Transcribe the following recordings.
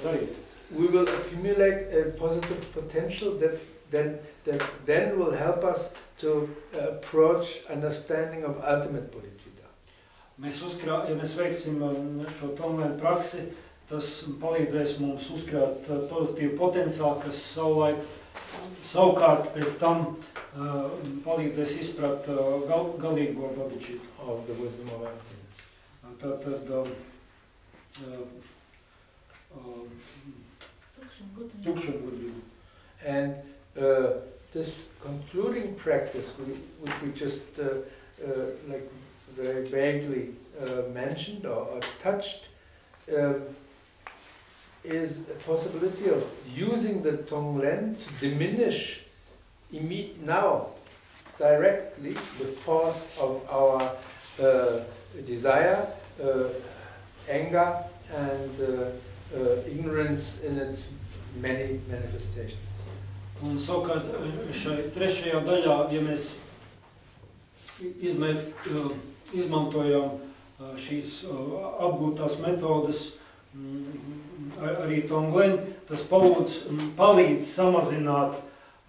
darīt. We will accumulate a positive potential that then will help us to approach understanding of ultimate bodhicitta. Ja mēs veiksim šo tonglen praksi, tas palīdzēs mums uzkrāt pozitīvu potenciālu, kas savukārt pēc tam palīdzēs izprat galīgo bodhicitu. Of the wisdom of emptiness. Tātad tukšo gudrību. And this concluding practice, which we just like very vaguely mentioned or touched, is a possibility of using the tonglen to diminish now directly the force of our desire, anger, and ignorance in its many manifestations. Un savukārt šai trešajā daļā, ja mēs izmantojam šīs apgūtās metodas, arī tonglen, tas palīdz samazināt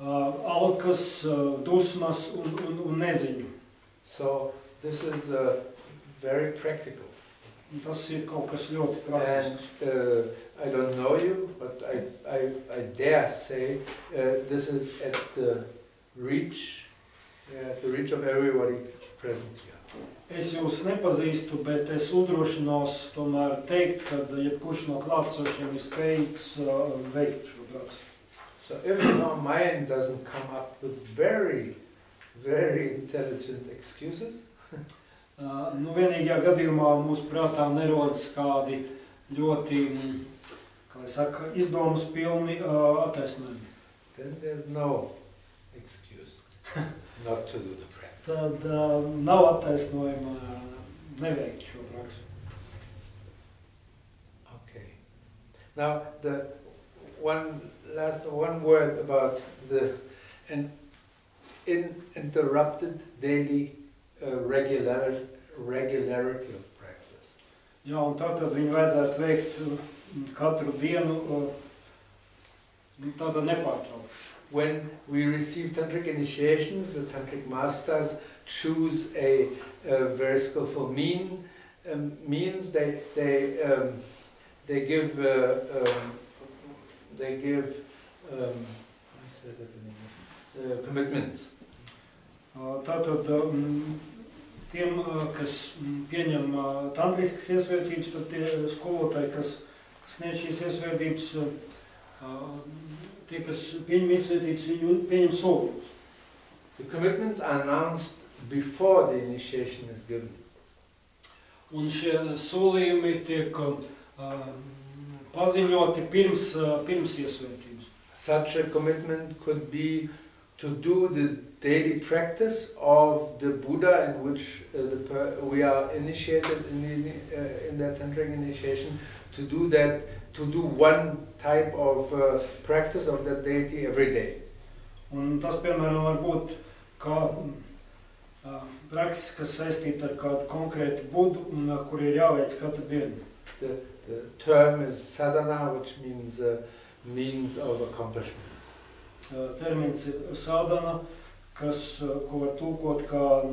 alkas, dusmas un neziņu. So this is very practical. Tas ir kaut kas ļoti praktisks. And I don't know you, but I dare say this is at the reach of everybody present here. Es jūs nepazīstu, bet es uzdrošinos tomēr teikt, ka jebkurš no klātsošiem ir spējīgs veikt šo praksi. So if our mind doesn't come up with very, very intelligent excuses, vienīgajā gadījumā mūsu prātā nerodas kādi ļoti, kā es saku, izdomas pilni attaisnojumi. then there's no excuse not to do the practice. Tad nav attaisnojuma neveikt šo praksi. Okay. Now the one word about the interrupted daily regularity of practice. Jā, un tātad viņu vajadzētu veikt katru dienu, tātad nepārtraukt. When we receive tantric initiations, the tantric masters choose a very skillful means. They give commitments. Tātad tiem, kas pieņem tantriskas iesvētības, tad tie skolotāji, kas sniedz šīs iesvētības, tie, kas pieņem iesvētības, viņi pieņem solījumus. The commitments are announced before the initiation is given. Un šie solījumi tiek paziņoti pirms iesvētības. Such a commitment could be to do the daily practice of the Buddha in which we are initiated in that tantric initiation, to do one type of practice of that deity every day. Un tas, piemēram, var būt kā prakses, kas saistīta ar kādu konkrētu budu, un kur ir jāveic katru dienu. The term is sadhana, which means means of accomplishment. Termins ir sadhana, kas, ko var tulkot kā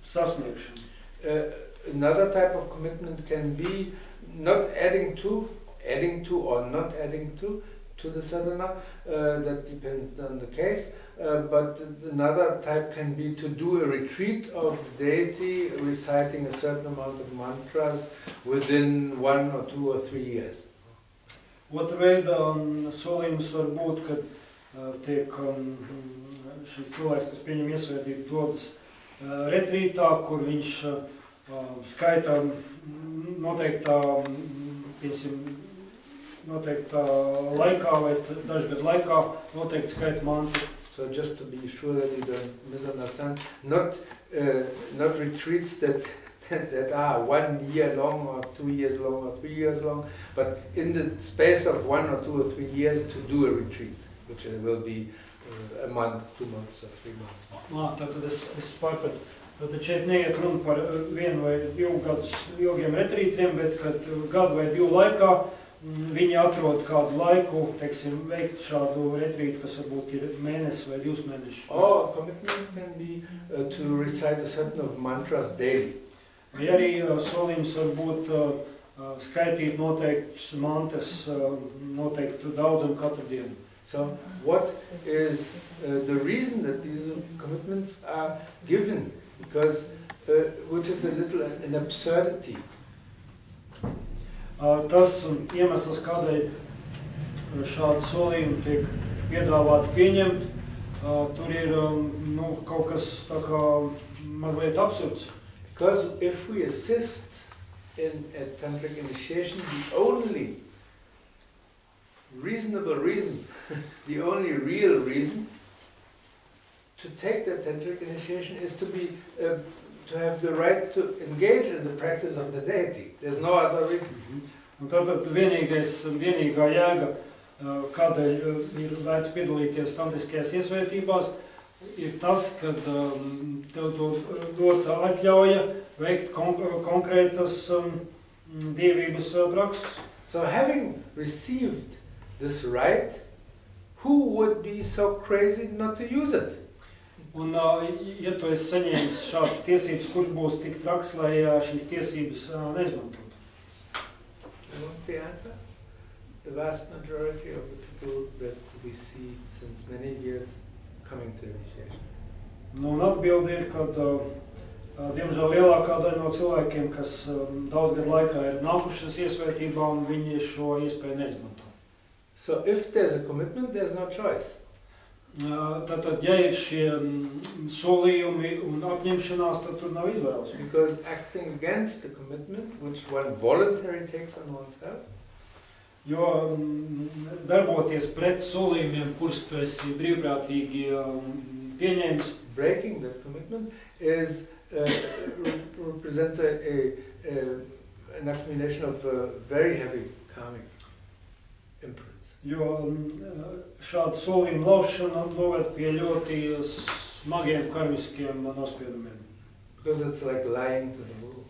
sasniegšana. Another type of commitment can be not adding to or not adding to the sadhana. That depends on the case. But another type can be to do a retreat of deity, reciting a certain amount of mantras within 1 or 2 or 3 years. Otra veida solījums var būt, kad tiek šis cilvēks, kas pieņem iesvētību, dodas retrītā, kur viņš skaitā noteiktā laikā vai dažgad laikā noteikti skaita mantru. So just to be sure that you don't misunderstand, not retreats that are 1 year long or 2 years long or 3 years long, but in the space of 1 or 2 or 3 years to do a retreat, which will be a month, 2 months or 3 months. Tātad es pārpratu. Tātad šeit neiet runa par 1 vai 2 gadus ilgiem retrītiem, bet kad gadu vai 2 laikā viņi atrod kādu laiku, teiksim, veikt šādu retrītu, kas varbūt ir mēnesis vai 2 mēneši. Or commitment can be to recite a certain of mantras daily. Vai arī solījums var būt skaitīt noteikts mantras, noteiktu daudzumu katru dienu. So, what is the reason that these commitments are given? Because, which is a little an absurdity. Tas iemesls, kādēļ šādi solījumi tiek piedāvāti pieņemt, tur ir kaut kas tā kā mazliet absurds. Because if we assist in a tantric initiation, the only reasonable reason, the only real reason to take the tantric initiation is to be to have the right to engage in the practice of the deity. There's no other reason. Un tātad vienīgā jēga, kādēļ ir vērts piedalīties tantriskajās iesvētībās, ir tas, kad tev to dot atļauja veikt konkrētas dievības prakses. So having received this right, who would be so crazy not to use it? Un, ja tu esi saņēmis šādas tiesības, kurš būs tik traks, lai šīs tiesības neizmantotu? You want the answer? The vast majority of the people that we see since many years coming to initiation. Nu, un atbildi ir, kad, diemžēl, lielākā daļa no cilvēkiem, kas daudz gadu laikā ir nākušas iesvētībām, viņi šo iespēju neizmanto. So if there's a commitment, there's no choice. Tātad, ja ir šie solījumi un apņemšanās, tad tur nav izvēles. Because acting against the commitment, which one voluntarily takes on oneself, jo darboties pret solījumiem, kurus tu esi brīvprātīgi pieņēmis, breaking that commitment is represents an accumulation of very heavy karmic imprints. Jo šāda solījuma laušana noved pie ļoti smagiem karmiskiem nospiedumiem. Because it's like lying to the guru.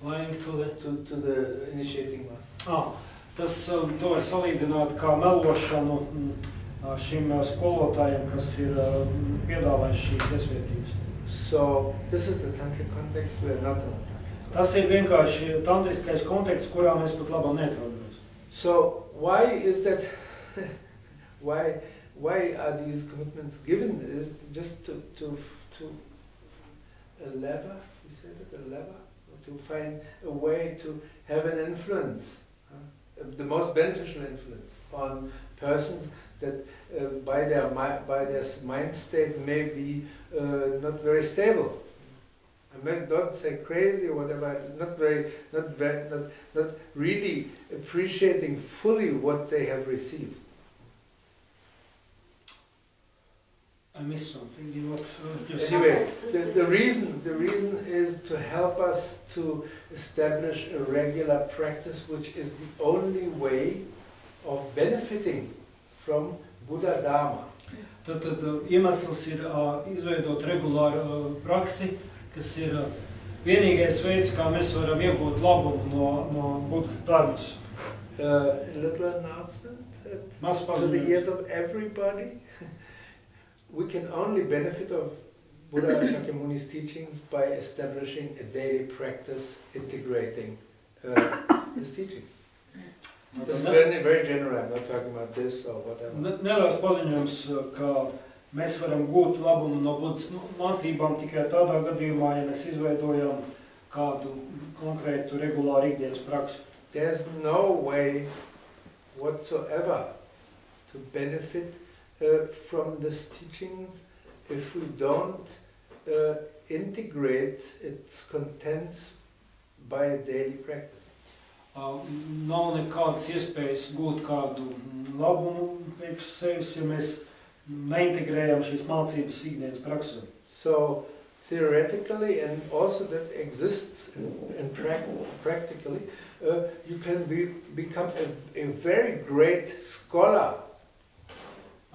Lying to the initiating master. Tas to var salīdzināt kā melošanu šim skolotājiem, kas ir piedāvājuši šīs iesvētības. So this is the tantric context we are not in. Tas ir vienkārši tantriskais konteksts, kurā mēs pat labam neatrodamies. So why is that? why are these commitments given? Is just to a lever? You said it, a lever, to find a way to have an influence, the most beneficial influence on persons that by their mind state may be not very stable. I may not say crazy or whatever, not really appreciating fully what they have received. I missed something. You what you anyway, the reason is to help us to establish a regular practice, which is the only way of benefiting from Buddha Dharma. Tad iemesls ir izveidot regulāru praksi, kas ir vienīgais veids, kā mēs varam iegūt labumu no Buddhas dharmas. A little announcement to the ears of everybody. We can only benefit of Buddha Shakyamuni's teachings by establishing a daily practice integrating his teachings. This is very general, I'm not talking about this or whatever. Neliels paziņojums, ka mēs varam gūt labumu no Buddhas mācībām tikai tādā gadījumā, ja mēs izveidojam kādu konkrētu regulāru ikdienas praksi. There's no way whatsoever to benefit from these teachings if we don't integrate its contents by a daily practice. Nav nekādas iespējas gūt kādu labumu priekš sevis, ja mēs neintegrējam šīs mācības ikdienas praksē. So theoretically and also that exists in practically, you can become a very great scholar.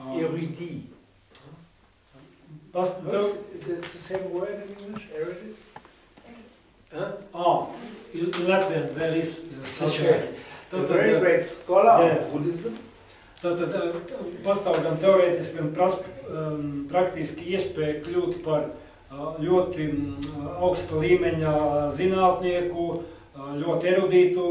Erudit. It's the same word in English, erudit? In Latvian there is such a word. a very great scholar of Buddhism. Tātad pastāv gan teorētiski, gan praktiski iespēja kļūt par ļoti augsta līmeņa zinātnieku, ļoti erudītu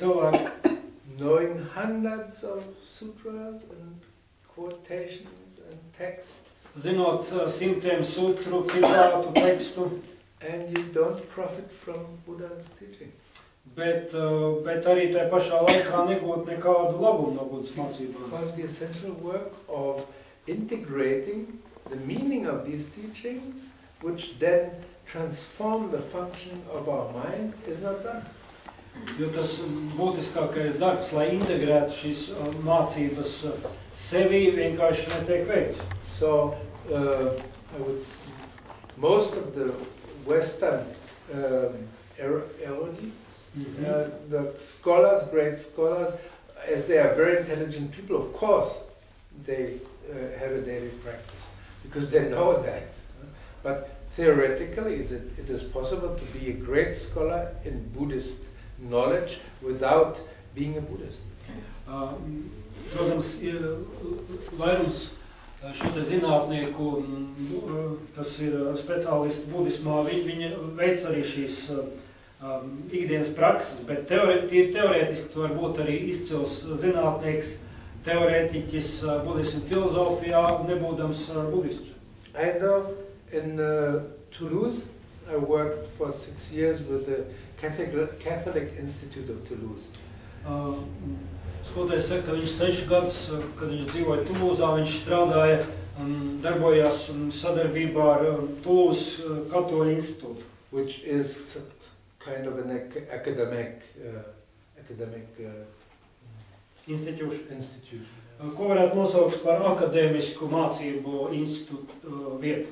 cilvēku. Knowing hundreds of sutras and quotations and texts. Zinot simtiem sutru, citātu, tekstu. And you don't profit from Buddha's teaching. Bet arī tajā pašā laikā negūt nekādu labumu no Buddhas mācībām. Because the essential work of integrating the meaning of these teachings, which then transform the function of our mind, is not done. Jo tas būtiskākais darbs, lai integrētu šīs mācības sevī, vienkārši netiek veikts. So, I would say, most of the Western erudites, the scholars, great scholars, as they are very intelligent people, of course, they have a daily practice, because they know that. But theoretically, it is possible to be a great scholar in Buddhist knowledge without being a Buddhist. Protams, vairums šo te zinātnieku, kas ir speciālisti budismā, viņi veic arī šīs ikdienas prakses, bet teorētiski tu var būt arī izcils zinātnieks, teorētiķis budismu filozofijā, nebūdams budists. I know in Toulouse, I worked for 6 years with the Catholic Institute of Toulouse. Skolotājs saka, ka viņš 6 gadus, kad viņš dzīvoja Tulūzā, viņš strādāja, darbojās sadarbībā ar Tulūzas katoļu institūtu. Which is kind of an academic institution. Ko varētu nosaukt par akadēmisku mācību institūtu vietu.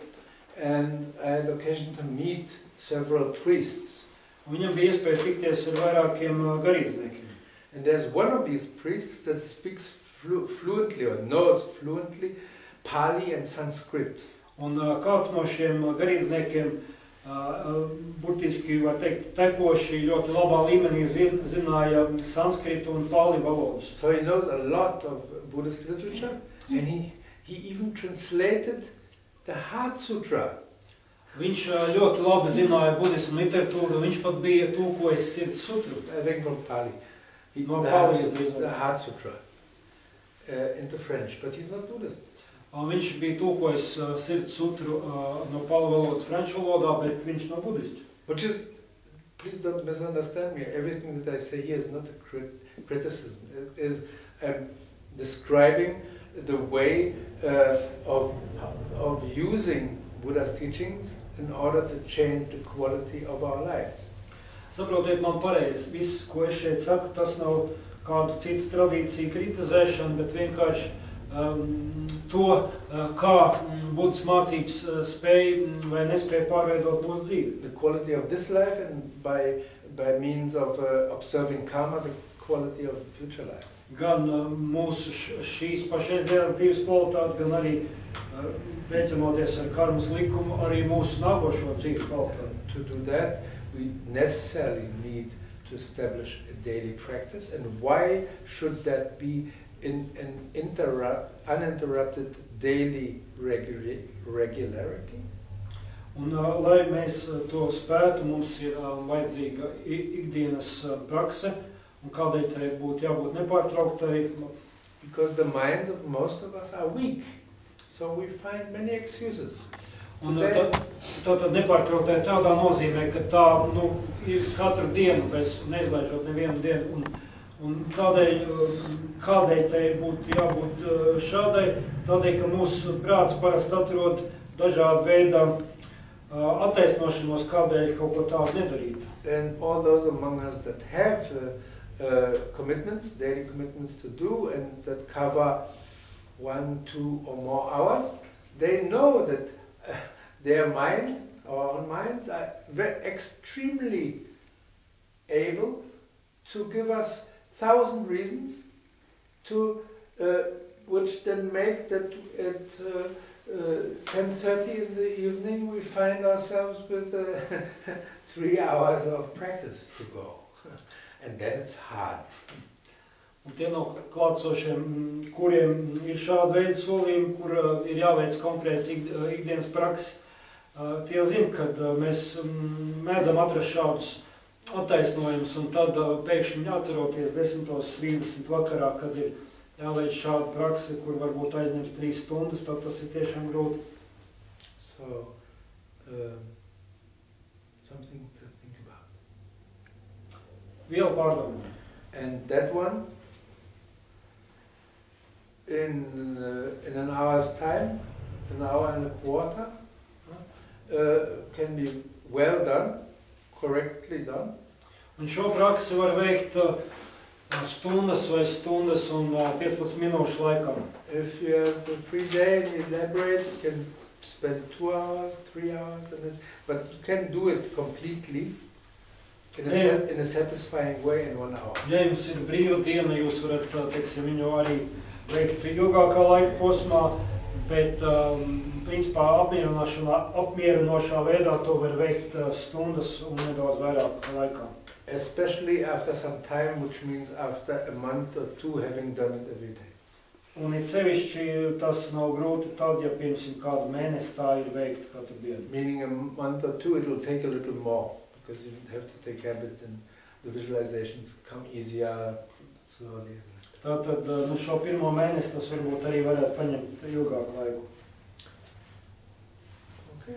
And I had occasion to meet several priests. Viņam bija iespēja tikties ar vairākiem garīdzniekiem. And there's one of these priests that speaks fluently or knows fluently Pali and Sanskrit. Un kāds no šiem garīdzniekiem burtiski, var teikt, tekoši ļoti labā līmenī zināja sanskritu un pāli valodas. So he knows a lot of Buddhist literature, and he even translated the Heart Sutra. Viņš ļoti labi zināja budismu literatūru, viņš pat bija tulkojis Sirds sutru. I think from Pali. No the Heart Sutra into French, but he's not Buddhist. Viņš bija tulkojis Sirds sutru no pāli valodas franču valodā, bet viņš nav budists. Which is, please don't misunderstand me, everything that I say here is not a criticism. It is describing the way of using Buddha's teachings in order to change the quality of our lives. Saprotiet man pareizi, viss, ko es šeit saku, tas nav kādu citu tradīciju kritizēšana, bet vienkārši to, kā Buddhas mācības spēja vai nespēja pārveidot mūsu dzīvi. The quality of this life and by means of observing karma, the quality of the future life. Gan mūsu šīs pašreizējās dzīves kvalitāti, gan arī rēķinoties ar karmas likumu, arī mūsu nākošo dzīves kvalitāti. To do that, we necessarily need to establish a daily practice, and why should that be in an uninterrupted daily regularity? Un, lai mēs to spētu, mums ir vajadzīga ikdienas prakse, un kādēļ tai būtu jābūt nepārtrauktai? Because the minds of most of us are weak, so we find many excuses. Un tātad nepārtrauktai tādā nozīmē, ka tā, ir katru dienu, bez neizlaižot nevienu dienu, un kādēļ tai būtu jābūt šādai, tādēļ, ka mūsu prāts parasti atrod dažādu veidā attaisnošanos, kādēļ kaut ko tādu nedarīt. And all those among us that have commitments, daily commitments to do, and that cover 1, 2 or more hours, they know that their mind, our own minds, are extremely able to give us 1,000 reasons to which then make that at 10:30 in the evening we find ourselves with 3 hours of practice to go. And then it's hard. Un tie no klātsošiem, kuriem ir šāda veida solījumi, kur ir jāveic konkrēts ikdienas prakses, tie zina, kad mēs mēdzam atrast šādus attaisnojumus, un tad pēkšņi atceroties 10:30 vakarā, kad ir jāveic šāda prakse, kur varbūt aizņems 3 stundas, tad tas ir tiešām grūti. So, something to think about. Vielu pārdomāt. And that one, in an hour's time, an hour and a quarter, can be well done, correctly done. Un šo praksi var veikt stundas vai stundas un 15 minūšu laikā. If you have a free day and you elaborate, you can spend 2 hours, 3 hours, but you can do it completely in a satisfying way in 1 hour. Ja jums ir brīva diena, jūs varat, teiksim, viņu arī veikt ilgākā laika posmā, bet principā apmierinošā veidā to var veikt stundas un nedaudz vairāk laikā. Especially after some time, which means after a month or 2 having done it every day. Un it sevišķi tas nav grūti tad, ja piemēram kādu mēnesi tā ir veikt katru dienu. Meaning a month or 2 it will take a little more, because you have to take habit and the visualizations come easier, slowly. Tātad šo pirmo mēnesi tas varbūt arī varētu paņemt ilgāku laiku. Okay.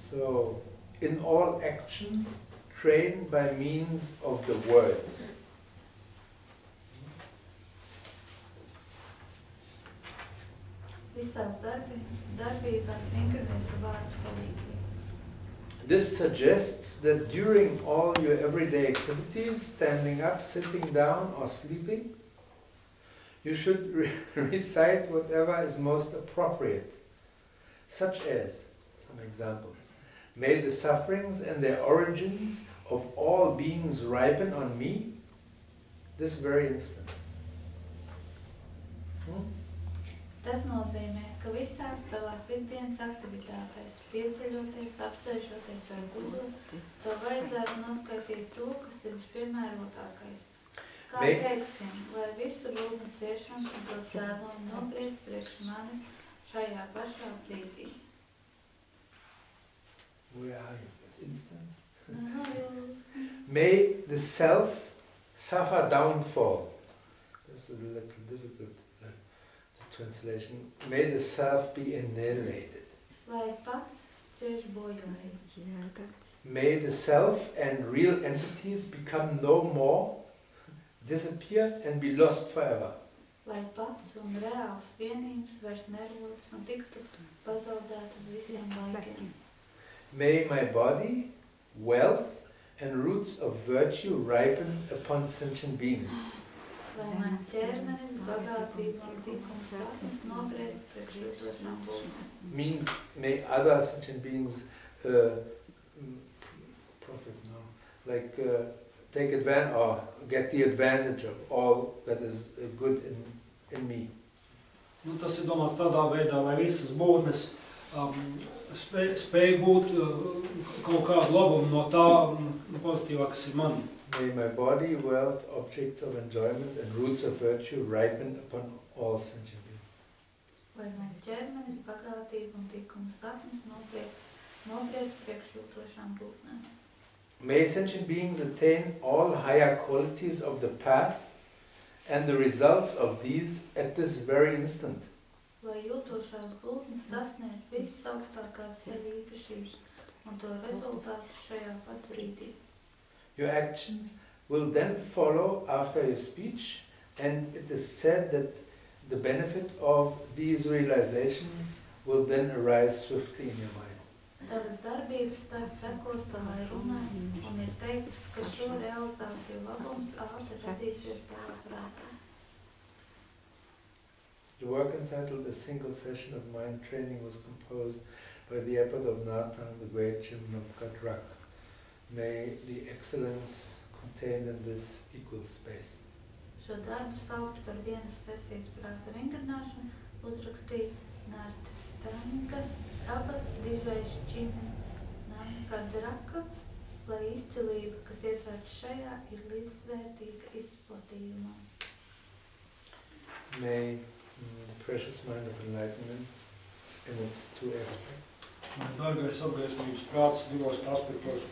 So, in all actions, train by means of the words. Visās darbībās vingrinies ar vārdu palīdzību. This suggests that during all your everyday activities, standing up, sitting down or sleeping, you should recite whatever is most appropriate, such as, some examples, may the sufferings and their origins of all beings ripen on me this very instant. Tas nozīmē, ka visās tavās ikdienas aktivitātēs, pieceļoties, apsēžoties vai gulot, to vajadzētu noskaidrot to, kas ir vispiemērotākais. Kā teiksim, lai visu rūpni ciešanu un to cēloņu nobriest priekš manis šajā pašā brīdī. Where are you? Instant? May the self suffer downfall. This is a little difficult. Translation. May the self be annihilated. Lai pats cieš bojājumu. May the self and real entities become no more, disappear and be lost forever. Lai pats un reāls vienības vairs nerodas un tiktu pazaudēt uz visiem laikiem. May my body, wealth and roots of virtue ripen upon sentient beings. Lai man ķermenis, bagātība un tikums sapnis nobriest priekš jūtošām būtnēm. Means may other sentient beings profit now, like take advantage or get the advantage of all that is good in me. Nu, tas ir domāts tādā veidā, lai visas būtnes spēj būt kaut kādu labumu no tā pozitīvā, kas ir mani. May my body, wealth, objects of enjoyment and roots of virtue ripen upon all sentient beings. Lai man ķermenis, bagātība un tikums sapnis nobriest priekš jūtošām būtnēm. May sentient beings attain all higher qualities of the path and the results of these at this very instant. Lai jūtošās būtnes sasniedz visas augstākās ceļu īpašības un to rezultātu šajā pat brīdī. Your actions will then follow after your speech, and it is said that the benefit of these realizations will then arise swiftly in your mind. Tavas darbības tā sekos tavai runai, un ir teikts, ka šo realizāciju labums ātri radīsies tavā prātā. The work entitled A Single Session of Mind Training was composed by the abbot of Nathan, the great Chim Namkha Drak. May the excellence contained in this equal space. Šo darbu saukt par vienas sesijas prāta vingrināšanu uzrakstīja Nārta Tankas abats dižais Chim Namkha Draka, lai izcilība, kas ietverta šajā, ir līdzsvērtīga izplatījumā. May the precious mind of enlightenment in its two aspects Dārgais apgaismības prāts divos aspektos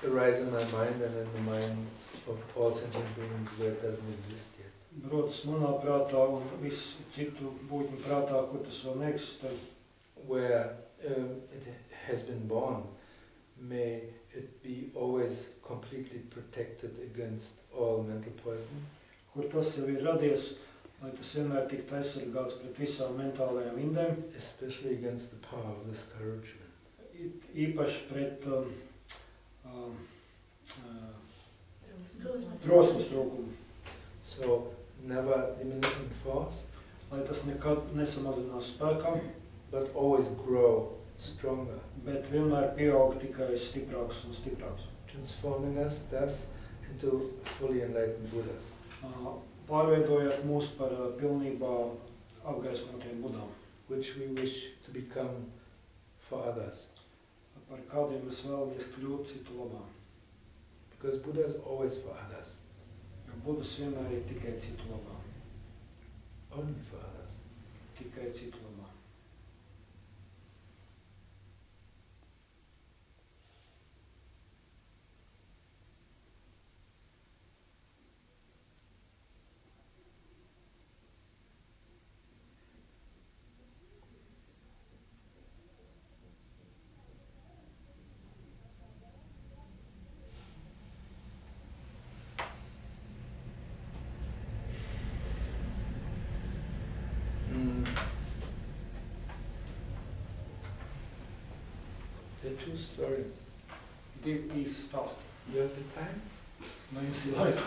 arise in my mind and in the minds of all sentient beings where it doesn't exist yet. rodas manā prātā un visu citu būtņu prātā, kur tas vēl neeksistē. Where it has been born, may it be always completely protected against all mental poisons. Kur tas jau ir radies, lai tas vienmēr tiktu aizsargāts pret visām mentālajām indēm, Especially against the power of discouragement. īpaši pret drosmes trūkumu, So, never diminishing force, lai tas nekad nesamazinās spēkam, but always grow stronger, bet vienmēr pieaug tikai stiprāks un stiprāks. transforming us thus into fully enlightened Buddhas. Pārveidojot mūs par pilnībā apgaismotiem budām, which we wish to become for others. par kādiem mēs vēlamies kļūt citu labā. Because Buddha is always for others, Jo Budas vienmēr ir tikai citu labā, only for others. tikai citu labā. There are two stories. Divi īsi stāsti. You have the time? Vai jums ir laika?